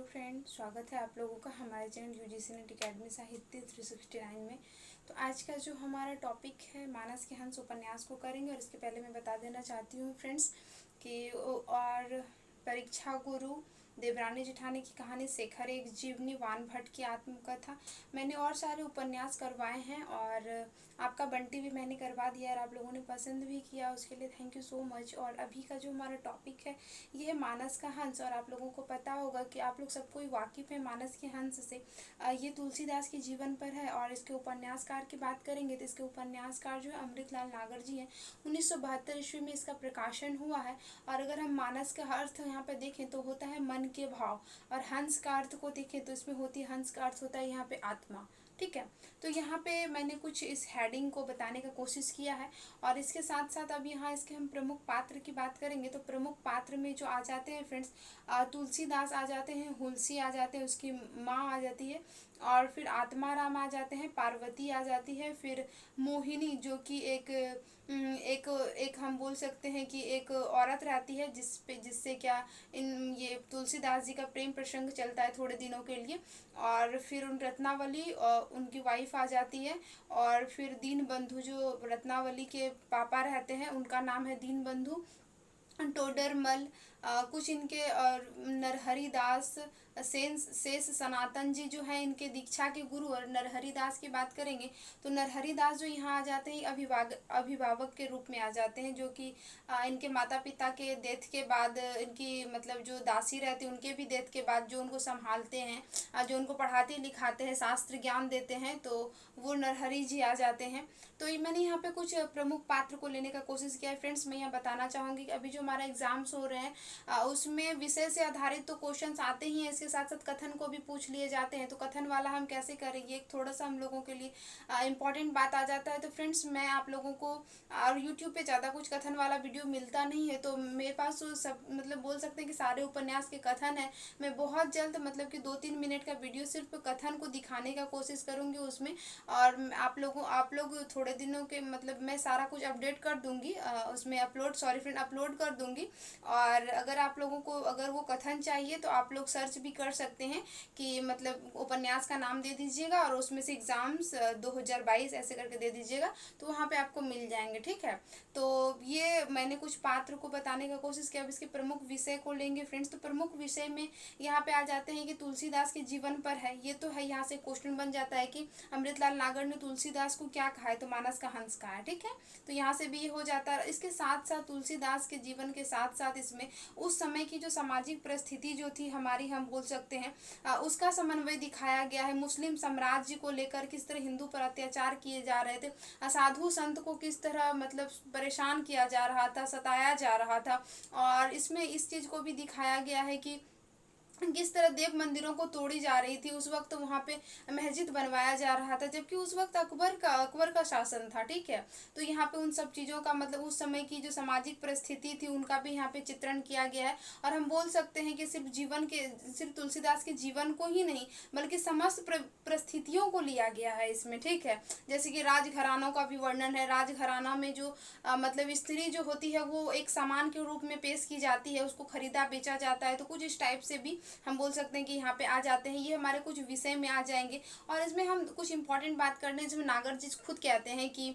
Friend, स्वागत है आप लोगों का हमारे चैनल यूजीसी नेट अकेडमी साहित्य 369 में। तो आज का जो हमारा टॉपिक है मानस के हंस उपन्यास को करेंगे। और इसके पहले मैं बता देना चाहती हूँ फ्रेंड्स कि और परीक्षा गुरु, देवरानी जेठानी की कहानी, शेखर एक जीवनी, वान भट्ट की आत्मकथा, मैंने और सारे उपन्यास करवाए हैं। और आपका बंटी भी मैंने करवा दिया और आप लोगों ने पसंद भी किया, उसके लिए थैंक यू सो मच। और अभी का जो हमारा टॉपिक है ये है मानस का हंस। और आप लोगों को पता होगा कि आप लोग सब कोई वाकिफ़ है मानस के हंस से। ये तुलसीदास के जीवन पर है। और इसके उपन्यासकार की बात करेंगे तो इसके उपन्यासकार जो है अमृतलाल नागर जी हैं। 1972 ईस्वी में इसका प्रकाशन हुआ है। और अगर हम मानस का अर्थ यहाँ पे देखें तो होता है मन के भाव, और हंस का अर्थ को देखें तो इसमें होती है, हंस का अर्थ होता है यहाँ पे आत्मा। ठीक है, तो यहाँ पे मैंने कुछ इस हेडिंग को बताने का कोशिश किया है। और इसके साथ साथ अब यहाँ इसके हम प्रमुख पात्र की बात करेंगे तो प्रमुख पात्र में जो आ जाते हैं फ्रेंड्स, तुलसीदास आ जाते हैं, हुलसी आ जाते हैं, उसकी माँ आ जाती है, और फिर आत्माराम आ जाते हैं, पार्वती आ जाती है, फिर मोहिनी जो कि एक एक हम बोल सकते हैं कि एक औरत रहती है जिससे क्या इन ये तुलसीदास जी का प्रेम प्रसंग चलता है थोड़े दिनों के लिए। और फिर उन रत्नावली उनकी वाइफ आ जाती है। और फिर दीन बंधु जो रत्नावली के पापा रहते हैं उनका नाम है दीन बंधु, टोडरमल, कुछ इनके और नरहरि दास, शेष सनातन जी जो हैं इनके दीक्षा के गुरु। और नरहरि दास की बात करेंगे तो नरहरि दास जो यहाँ आ जाते हैं अभिभावक के रूप में आ जाते हैं, जो कि इनके माता पिता के डेथ के बाद, इनकी मतलब जो दासी रहती है उनके भी डेथ के बाद जो उनको संभालते हैं, जो उनको पढ़ाते लिखाते हैं, शास्त्र ज्ञान देते हैं, तो वो नरहरि जी आ जाते हैं। तो मैंने यहाँ पे कुछ प्रमुख पात्र को लेने का कोशिश किया है फ्रेंड्स। मैं यहाँ बताना चाहूँगी कि अभी जो हमारा एग्जाम्स हो रहे हैं उसमें विषय से आधारित तो क्वेश्चंस आते ही हैं, इसके साथ साथ कथन को भी पूछ लिए जाते हैं। तो कथन वाला हम कैसे करेंगे, एक थोड़ा सा हम लोगों के लिए इम्पॉर्टेंट बात आ जाता है। तो फ्रेंड्स मैं आप लोगों को, और यूट्यूब पे ज़्यादा कुछ कथन वाला वीडियो मिलता नहीं है, तो मेरे पास तो सब मतलब बोल सकते हैं कि सारे उपन्यास के कथन है। मैं बहुत जल्द मतलब कि 2-3 मिनट का वीडियो सिर्फ कथन को दिखाने का कोशिश करूँगी उसमें। और आप लोग थोड़े दिनों के मतलब मैं सारा कुछ अपडेट कर दूँगी उसमें, अपलोड कर दूँगी। और अगर आप लोगों को अगर वो कथन चाहिए तो आप लोग सर्च भी कर सकते हैं कि मतलब उपन्यास का नाम दे दीजिएगा और उसमें से एग्ज़ाम्स 2022 ऐसे करके दे दीजिएगा, तो वहाँ पे आपको मिल जाएंगे। ठीक है, तो ये मैंने कुछ पात्र को बताने का कोशिश किया। अब इसके प्रमुख विषय को लेंगे फ्रेंड्स। तो प्रमुख विषय में यहाँ पे आ जाते हैं कि तुलसीदास के जीवन पर है। ये तो है, यहाँ से क्वेश्चन बन जाता है कि अमृतलाल नागर ने तुलसीदास को क्या कहा है, तो मानस का हंस कहा है। ठीक है, तो यहाँ से भी ये हो जाता है। इसके साथ साथ तुलसीदास के जीवन के साथ साथ इसमें उस समय की जो सामाजिक परिस्थिति जो थी हमारी, हम बोल सकते हैं उसका समन्वय दिखाया गया है। मुस्लिम साम्राज्य को लेकर किस तरह हिंदू पर अत्याचार किए जा रहे थे, असाधु संत को किस तरह मतलब परेशान किया जा रहा था, सताया जा रहा था। और इसमें इस चीज़ को भी दिखाया गया है कि किस तरह देव मंदिरों को तोड़ी जा रही थी। उस वक्त वहाँ पे मस्जिद बनवाया जा रहा था, जबकि उस वक्त अकबर का शासन था। ठीक है, तो यहाँ पे उन सब चीज़ों का मतलब उस समय की जो सामाजिक परिस्थिति थी उनका भी यहाँ पे चित्रण किया गया है। और हम बोल सकते हैं कि सिर्फ तुलसीदास के जीवन को ही नहीं बल्कि समस्त परिस्थितियों को लिया गया है इसमें। ठीक है, जैसे कि राजघरानों का भी वर्णन है। राजघराना में जो मतलब स्त्री जो होती है वो एक सामान के रूप में पेश की जाती है, उसको खरीदा बेचा जाता है। तो कुछ इस टाइप से भी हम बोल सकते हैं कि यहाँ पे आ जाते हैं। ये हमारे कुछ विषय में आ जाएंगे। और इसमें हम कुछ इंपॉर्टेंट बात करने जिसमें नागर जी खुद कहते हैं कि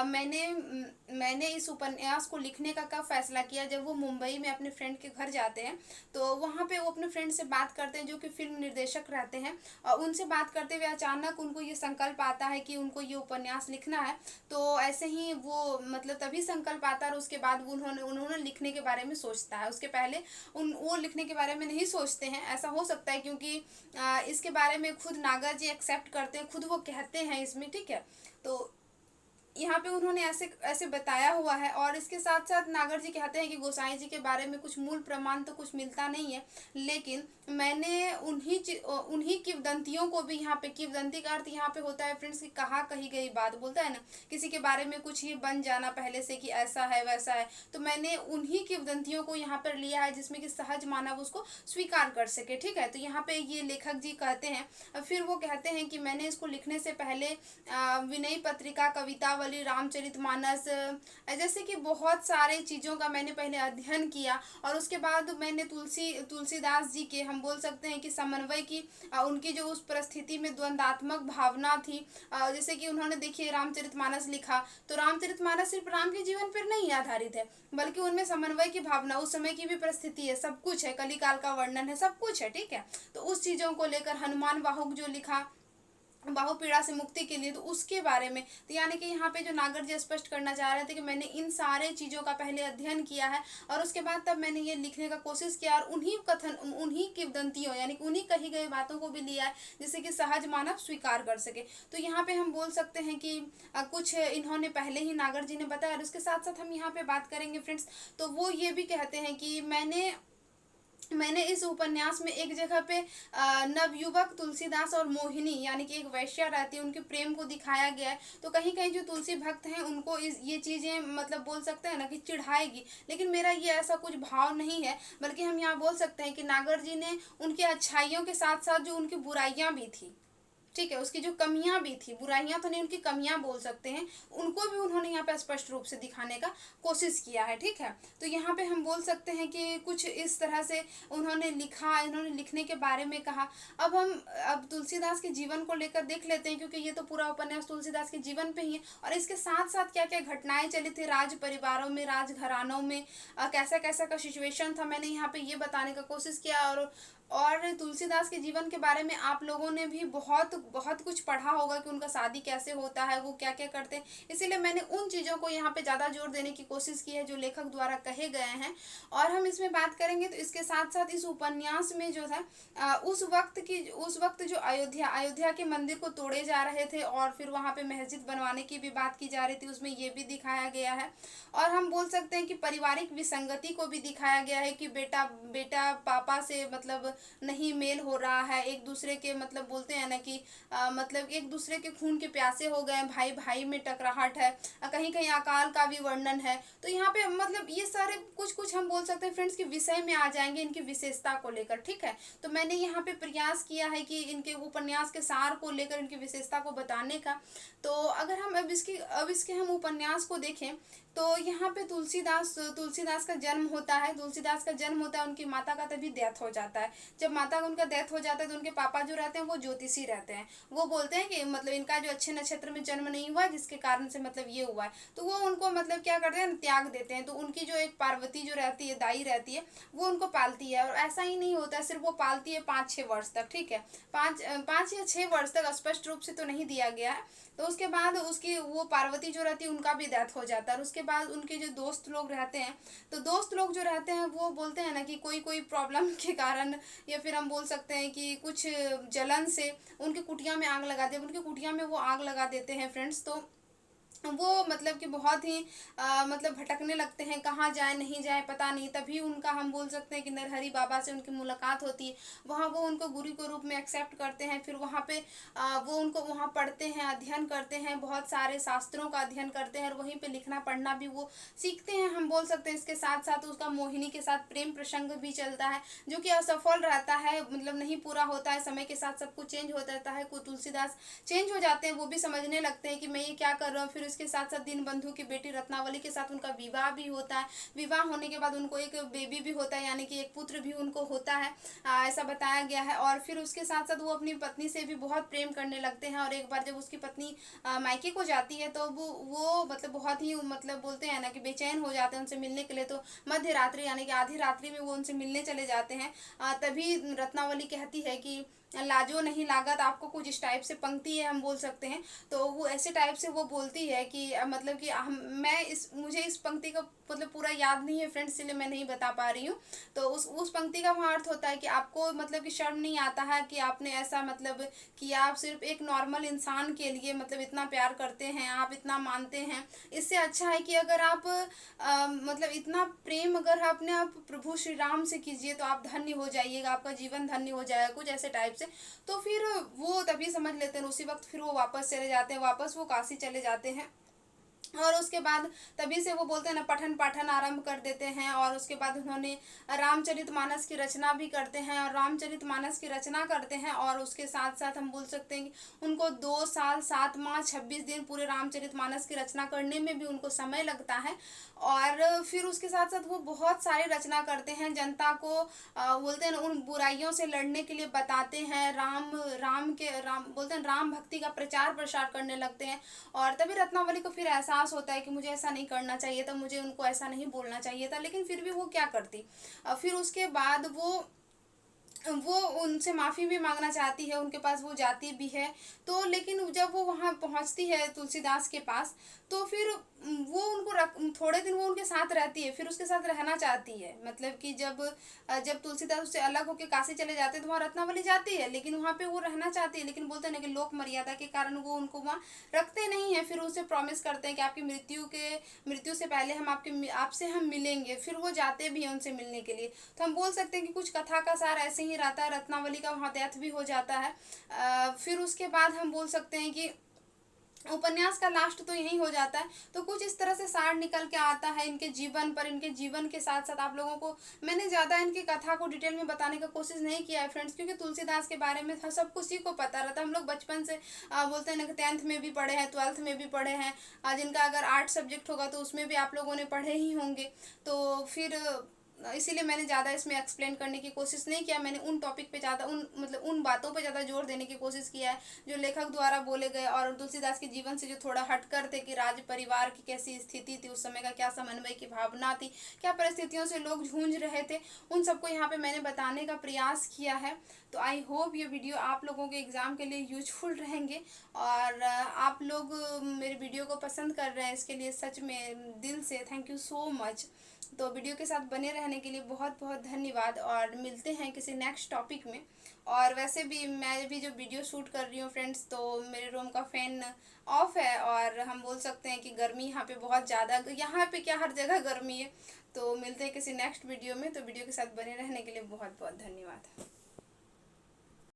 मैंने इस उपन्यास को लिखने का कब फैसला किया, जब वो मुंबई में अपने फ्रेंड के घर जाते हैं। तो वहाँ पे वो अपने फ्रेंड से बात करते हैं जो कि फिल्म निर्देशक रहते हैं, और उनसे बात करते हुए अचानक उनको ये संकल्प आता है कि उनको ये उपन्यास लिखना है। तो ऐसे ही वो मतलब तभी संकल्प आता है और उसके बाद उन्होंने लिखने के बारे में सोचता है। उसके पहले वो लिखने के बारे में नहीं सोचते हैं, ऐसा हो सकता है क्योंकि इसके बारे में खुद नागर जी एक्सेप्ट करते हैं, खुद वो कहते हैं इसमें। ठीक है, तो यहाँ पे उन्होंने ऐसे बताया हुआ है। और इसके साथ साथ नागर जी कहते हैं कि गोसाई जी के बारे में कुछ मूल प्रमाण तो कुछ मिलता नहीं है, लेकिन मैंने उन्हीं किंवदंतियों को भी, यहाँ पे किंवदंती का अर्थ यहाँ पे होता है फ्रेंड्स कि कहा कही गई बात, बोलता है ना किसी के बारे में कुछ ये बन जाना पहले से कि ऐसा है वैसा है। तो मैंने उन्हीं किंवदंतियों को यहाँ पर लिया है जिसमें कि सहज मानव उसको स्वीकार कर सके। ठीक है, तो यहाँ पे ये लेखक जी कहते हैं। फिर वो कहते हैं कि मैंने इसको लिखने से पहले विनय पत्रिका, कविता रत्नावली, रामचरितमानस, जैसे कि बहुत सारे चीज़ों का मैंने पहले अध्ययन किया। और उसके बाद मैंने तुलसीदास जी के, हम बोल सकते हैं कि समन्वय की, उनकी जो उस परिस्थिति में द्वंदात्मक भावना थी, जैसे कि उन्होंने देखिए रामचरितमानस लिखा, तो रामचरितमानस सिर्फ राम के जीवन पर नहीं आधारित है, बल्कि उनमें समन्वय की भावना, उस समय की भी परिस्थिति है, सब कुछ है, कलिकाल का वर्णन है, सब कुछ है, ठीक है। तो उस चीज़ों को लेकर हनुमान बाहुक जो लिखा बाहुपीड़ा से मुक्ति के लिए, तो उसके बारे में, तो यानी कि यहाँ पे जो नागर जी स्पष्ट करना चाह रहे थे कि मैंने इन सारे चीज़ों का पहले अध्ययन किया है और उसके बाद तब मैंने ये लिखने का कोशिश किया, और उन्हीं कथन, उन्हीं किंवदंतियों, यानी कि उन्हीं कही गई बातों को भी लिया है जिससे कि सहज मानव स्वीकार कर सके। तो यहाँ पे हम बोल सकते हैं कि कुछ इन्होंने पहले ही नागर जी ने बताया। और उसके साथ साथ हम यहाँ पे बात करेंगे फ्रेंड्स, तो वो ये भी कहते हैं कि मैंने इस उपन्यास में एक जगह पे नवयुवक तुलसीदास और मोहिनी, यानी कि एक वैश्या रहती है, उनके प्रेम को दिखाया गया है। तो कहीं कहीं जो तुलसी भक्त हैं उनको ये चीज़ें मतलब बोल सकते हैं ना कि चिढ़ाएगी, लेकिन मेरा ये ऐसा कुछ भाव नहीं है, बल्कि हम यहाँ बोल सकते हैं कि नागर जी ने उनकी अच्छाइयों के साथ साथ जो उनकी बुराइयाँ भी थी, ठीक है, उसकी जो कमियां भी थी, बुराइयां तो नहीं, उनकी कमियां बोल सकते हैं, उनको भी उन्होंने यहाँ पे स्पष्ट रूप से दिखाने का कोशिश किया है, ठीक है। तो यहाँ पे हम बोल सकते हैं कि कुछ इस तरह से उन्होंने लिखा, इन्होंने लिखने के बारे में कहा। अब तुलसीदास के जीवन को लेकर देख लेते हैं, क्योंकि ये तो पूरा उपन्यास तुलसीदास के जीवन पे ही है, और इसके साथ साथ क्या क्या घटनाएं चली थी राज परिवारों में, राज घरानों में, कैसा कैसा का सिचुएशन था, मैंने यहाँ पे ये बताने का कोशिश किया। और तुलसीदास के जीवन के बारे में आप लोगों ने भी बहुत बहुत कुछ पढ़ा होगा कि उनका शादी कैसे होता है, वो क्या क्या करते हैं, इसीलिए मैंने उन चीज़ों को यहाँ पे ज़्यादा जोर देने की कोशिश की है जो लेखक द्वारा कहे गए हैं। और हम इसमें बात करेंगे तो इसके साथ साथ इस उपन्यास में जो था उस वक्त जो अयोध्या के मंदिर को तोड़े जा रहे थे और फिर वहाँ पे मस्जिद बनवाने की भी बात की जा रही थी, उसमें ये भी दिखाया गया है। और हम बोल सकते हैं कि पारिवारिक विसंगति को भी दिखाया गया है कि बेटा पापा से मतलब नहीं मेल हो रहा है, एक दूसरे के मतलब बोलते हैं ना कि मतलब एक दूसरे के खून के प्यासे हो गए, भाई भाई में टकराहट है, कहीं कहीं अकाल का भी वर्णन है। तो यहाँ पे मतलब ये सारे कुछ हम बोल सकते हैं फ्रेंड्स कि विषय में आ जाएंगे इनकी विशेषता को लेकर, ठीक है। तो मैंने यहाँ पे प्रयास किया है कि इनके उपन्यास के सार को लेकर इनकी विशेषता को बताने का। तो अगर हम अब इसके हम उपन्यास को देखें तो यहाँ पे तुलसीदास का जन्म होता है, उनकी माता का तभी डेथ हो जाता है। जब माता का उनका डेथ हो जाता है तो उनके पापा जो रहते हैं वो ज्योतिषी रहते हैं, वो बोलते हैं कि मतलब इनका जो अच्छे नक्षत्र में जन्म नहीं हुआ जिसके कारण से मतलब ये हुआ है, तो वो उनको मतलब क्या करते हैं, त्याग देते हैं। तो उनकी जो एक पार्वती जो रहती है, दाई रहती है, वो उनको पालती है। और ऐसा ही नहीं होता है सिर्फ वो पालती है 5-6 वर्ष तक, ठीक है, 5 या 6 वर्ष तक, स्पष्ट रूप से तो नहीं दिया गया है। तो उसके बाद उसकी वो पार्वती जो रहती है उनका भी डेथ हो जाता है। और उसके बाद उनके जो दोस्त लोग रहते हैं, तो दोस्त लोग जो रहते हैं वो बोलते हैं ना कि कोई प्रॉब्लम के कारण, या फिर हम बोल सकते हैं कि कुछ जलन से उनकी कुटिया में आग लगा दे, उनकी कुटिया में वो आग लगा देते हैं फ्रेंड्स। तो वो मतलब कि बहुत ही मतलब भटकने लगते हैं, कहाँ जाए नहीं जाए पता नहीं। तभी उनका हम बोल सकते हैं कि नरहरि बाबा से उनकी मुलाकात होती है, वहाँ वो उनको गुरु के रूप में एक्सेप्ट करते हैं। फिर वहाँ पे वो उनको वहाँ पढ़ते हैं, अध्ययन करते हैं, बहुत सारे शास्त्रों का अध्ययन करते हैं और वहीं पे लिखना पढ़ना भी वो सीखते हैं, हम बोल सकते हैं। इसके साथ साथ उसका मोहिनी के साथ प्रेम प्रसंग भी चलता है जो कि असफल रहता है, मतलब नहीं पूरा होता है। समय के साथ सब कुछ चेंज होता रहता है, कोई तुलसीदास चेंज हो जाते हैं, वो भी समझने लगते हैं कि मैं ये क्या कर रहा हूँ। फिर उसके साथ साथ दीनबंधु की बेटी रत्नावली के साथ उनका विवाह भी होता है। विवाह होने के बाद उनको एक बेबी भी होता है, यानी कि एक पुत्र भी उनको होता है, ऐसा बताया गया है। और फिर उसके साथ साथ वो अपनी पत्नी से भी बहुत प्रेम करने लगते हैं। और एक बार जब उसकी पत्नी मायके को जाती है तो वो मतलब बहुत ही मतलब बोलते हैं ना कि बेचैन हो जाते हैं उनसे मिलने के लिए। तो मध्य रात्रि यानी कि आधी रात्रि में वो उनसे मिलने चले जाते हैं। तभी रत्नावली कहती है कि लाजो नहीं लागत आपको, कुछ इस टाइप से पंक्ति है, हम बोल सकते हैं। तो वो ऐसे टाइप से वो बोलती है कि मतलब कि मुझे इस पंक्ति का मतलब पूरा याद नहीं है फ्रेंड्स, इसलिए मैं नहीं बता पा रही हूँ। तो उस पंक्ति का वहाँ अर्थ होता है कि आपको मतलब कि शर्म नहीं आता है कि आपने ऐसा मतलब कि आप सिर्फ एक नॉर्मल इंसान के लिए मतलब इतना प्यार करते हैं, आप इतना मानते हैं। इससे अच्छा है कि अगर आप मतलब इतना प्रेम अगर आपने आप प्रभु श्री राम से कीजिए तो आप धन्य हो जाइएगा, आपका जीवन धन्य हो जाएगा, कुछ ऐसे टाइप से। तो फिर वो तभी समझ लेते हैं, उसी वक्त फिर वो वापस चले जाते हैं, वापस वो काशी चले जाते हैं। और उसके बाद तभी से वो बोलते हैं ना पठन पाठन आरंभ कर देते हैं। और उसके बाद उन्होंने रामचरितमानस की रचना भी करते हैं, और रामचरितमानस की रचना करते हैं और उसके साथ साथ हम बोल सकते हैं कि उनको 2 साल 7 माह 26 दिन पूरे रामचरितमानस की रचना करने में भी उनको समय लगता है। और फिर उसके साथ साथ वो बहुत सारी रचना करते हैं, जनता को बोलते हैं ना उन बुराइयों से लड़ने के लिए बताते हैं, राम बोलते हैं राम भक्ति का प्रचार प्रसार करने लगते हैं। और तभी रत्नावली को फिर एहसास होता है कि मुझे ऐसा नहीं करना चाहिए था, मुझे उनको ऐसा नहीं बोलना चाहिए था, लेकिन फिर भी वो क्या करती। फिर उसके बाद वो उनसे माफ़ी भी मांगना चाहती है, उनके पास वो जाती भी है। तो लेकिन जब वो वहाँ पहुँचती है तुलसीदास के पास, तो फिर वो उनको थोड़े दिन वो उनके साथ रहती है, फिर उसके साथ रहना चाहती है। मतलब कि जब तुलसीदास उससे अलग होकर काशी चले जाते हैं तो वहाँ रत्नावली जाती है, लेकिन वहाँ पे वो रहना चाहती है, लेकिन बोलते हैं ना कि लोक मर्यादा के कारण वो उनको वहाँ रखते नहीं हैं। फिर उसे प्रॉमिस करते हैं कि आपकी मृत्यु से पहले आपसे हम मिलेंगे। फिर वो जाते भी हैं उनसे मिलने के लिए। तो हम बोल सकते हैं कि कुछ कथा का सार ऐसे ही रहता है, रत्नावली का वहाँ डेथ भी हो जाता है। फिर उसके बाद हम बोल सकते हैं कि उपन्यास का लास्ट तो यही हो जाता है। तो कुछ इस तरह से सार निकल के आता है इनके जीवन पर। इनके जीवन के साथ साथ आप लोगों को मैंने ज़्यादा इनकी कथा को डिटेल में बताने का कोशिश नहीं किया है फ्रेंड्स, क्योंकि तुलसीदास के बारे में सब कुछ ही को पता रहता है। हम लोग बचपन से बोलते हैं ना कि 10th में भी पढ़े हैं, 12th में भी पढ़े हैं। जिनका अगर आर्ट सब्जेक्ट होगा तो उसमें भी आप लोगों ने पढ़े ही होंगे। तो फिर इसीलिए मैंने ज़्यादा इसमें एक्सप्लेन करने की कोशिश नहीं किया। मैंने उन टॉपिक पे ज़्यादा उन बातों पे ज़्यादा जोर देने की कोशिश किया है जो लेखक द्वारा बोले गए, और तुलसीदास के जीवन से जो थोड़ा हटकर थे कि राज परिवार की कैसी स्थिति थी, उस समय का क्या समन्वय की भावना थी, क्या परिस्थितियों से लोग जूझ रहे थे, उन सबको यहाँ पे मैंने बताने का प्रयास किया है। तो आई होप ये वीडियो आप लोगों के एग्ज़ाम के लिए यूजफुल रहेंगे, और आप लोग मेरे वीडियो को पसंद कर रहे हैं, इसके लिए सच में दिल से थैंक यू सो मच। तो वीडियो के साथ बने रहने के लिए बहुत बहुत धन्यवाद, और मिलते हैं किसी नेक्स्ट टॉपिक में। और वैसे भी मैं भी जो वीडियो शूट कर रही हूँ फ्रेंड्स, तो मेरे रूम का फ़ैन ऑफ है, और हम बोल सकते हैं कि गर्मी यहाँ पे बहुत ज़्यादा, यहाँ पे क्या हर जगह गर्मी है। तो मिलते हैं किसी नेक्स्ट वीडियो में। तो वीडियो के साथ बने रहने के लिए बहुत बहुत धन्यवाद।